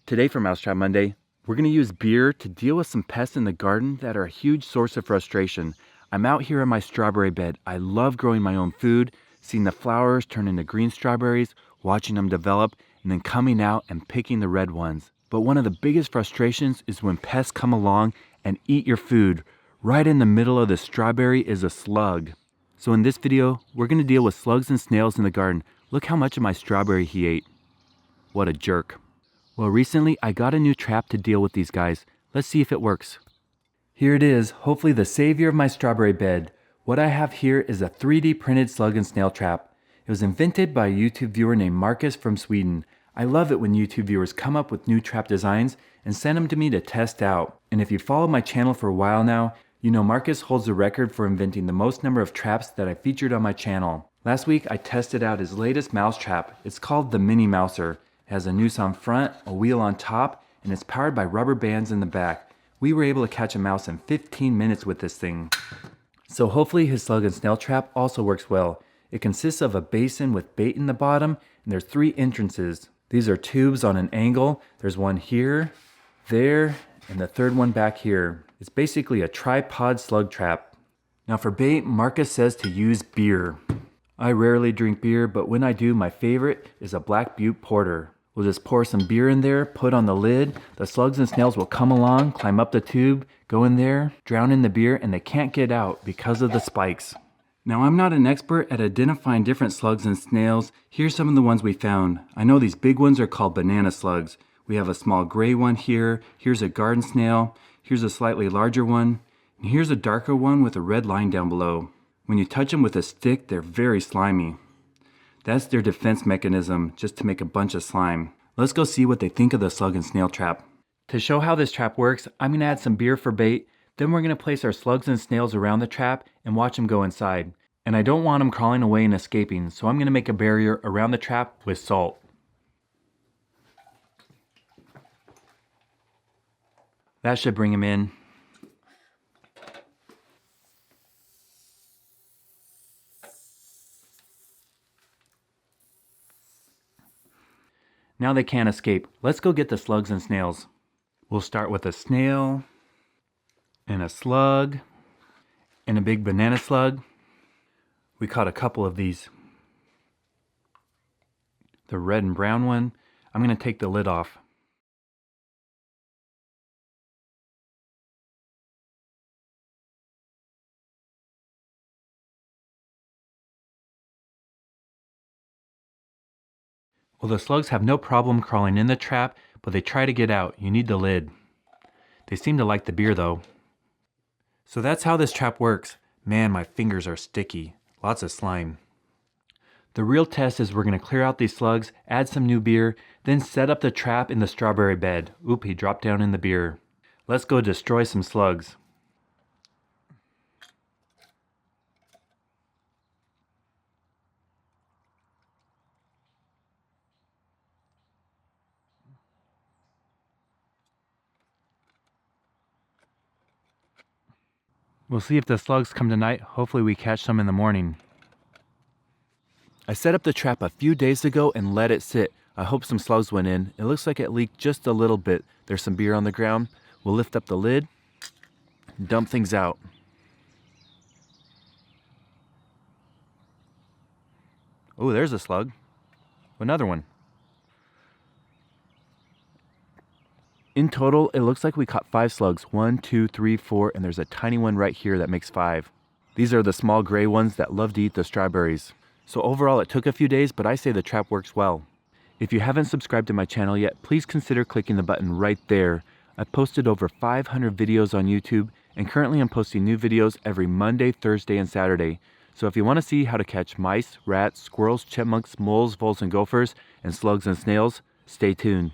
Today for Mousetrap Monday, we're going to use beer to deal with some pests in the garden that are a huge source of frustration. I'm out here in my strawberry bed. I love growing my own food, seeing the flowers turn into green strawberries, watching them develop, and then coming out and picking the red ones. But one of the biggest frustrations is when pests come along and eat your food. Right in the middle of the strawberry is a slug. So in this video, we're going to deal with slugs and snails in the garden. Look how much of my strawberry he ate. What a jerk. Well, recently I got a new trap to deal with these guys. Let's see if it works. Here it is, hopefully the savior of my strawberry bed. What I have here is a 3D printed slug and snail trap. It was invented by a YouTube viewer named Marcus from Sweden. I love it when YouTube viewers come up with new trap designs and send them to me to test out. And if you follow my channel for a while now, you know Marcus holds the record for inventing the most number of traps that I featured on my channel. Last week I tested out his latest Mousetrap. It's called the Mini Mouser. It has a noose on front, a wheel on top, and it's powered by rubber bands in the back. We were able to catch a mouse in 15 minutes with this thing. So hopefully his slug and snail trap also works well. It consists of a basin with bait in the bottom, and there's 3 entrances. These are tubes on an angle. There's one here, there, and the third one back here. It's basically a tripod slug trap. Now for bait, Marcus says to use beer. I rarely drink beer, but when I do, my favorite is a Black Butte Porter. We'll just pour some beer in there, put on the lid. The slugs and snails will come along, climb up the tube, go in there, drown in the beer, and they can't get out because of the spikes. Now, I'm not an expert at identifying different slugs and snails. Here's some of the ones we found. I know these big ones are called banana slugs. We have a small gray one here. Here's a garden snail. Here's a slightly larger one. And here's a darker one with a red line down below. When you touch them with a stick, they're very slimy. That's their defense mechanism, just to make a bunch of slime. Let's go see what they think of the slug and snail trap. To show how this trap works, I'm going to add some beer for bait. Then we're going to place our slugs and snails around the trap and watch them go inside. And I don't want them crawling away and escaping, so I'm going to make a barrier around the trap with salt. That should bring them in. Now they can't escape. Let's go get the slugs and snails. We'll start with a snail, and a slug, and a big banana slug. We caught a couple of these. The red and brown one. I'm going to take the lid off. Well, the slugs have no problem crawling in the trap, but they try to get out. You need the lid. They seem to like the beer though. So that's how this trap works. Man, my fingers are sticky. Lots of slime. The real test is we're going to clear out these slugs, add some new beer, then set up the trap in the strawberry bed. Oop, he dropped down in the beer. Let's go destroy some slugs. We'll see if the slugs come tonight. Hopefully we catch some in the morning. I set up the trap a few days ago and let it sit. I hope some slugs went in. It looks like it leaked just a little bit. There's some beer on the ground. We'll lift up the lid and dump things out. Oh, there's a slug. Another one. In total, it looks like we caught 5 slugs. 1, 2, 3, 4, and there's a tiny one right here that makes 5. These are the small gray ones that love to eat the strawberries. So overall, it took a few days, but I say the trap works well. If you haven't subscribed to my channel yet, please consider clicking the button right there. I've posted over 500 videos on YouTube, and currently I'm posting new videos every Monday, Thursday, and Saturday. So if you want to see how to catch mice, rats, squirrels, chipmunks, moles, voles, and gophers, and slugs and snails, stay tuned.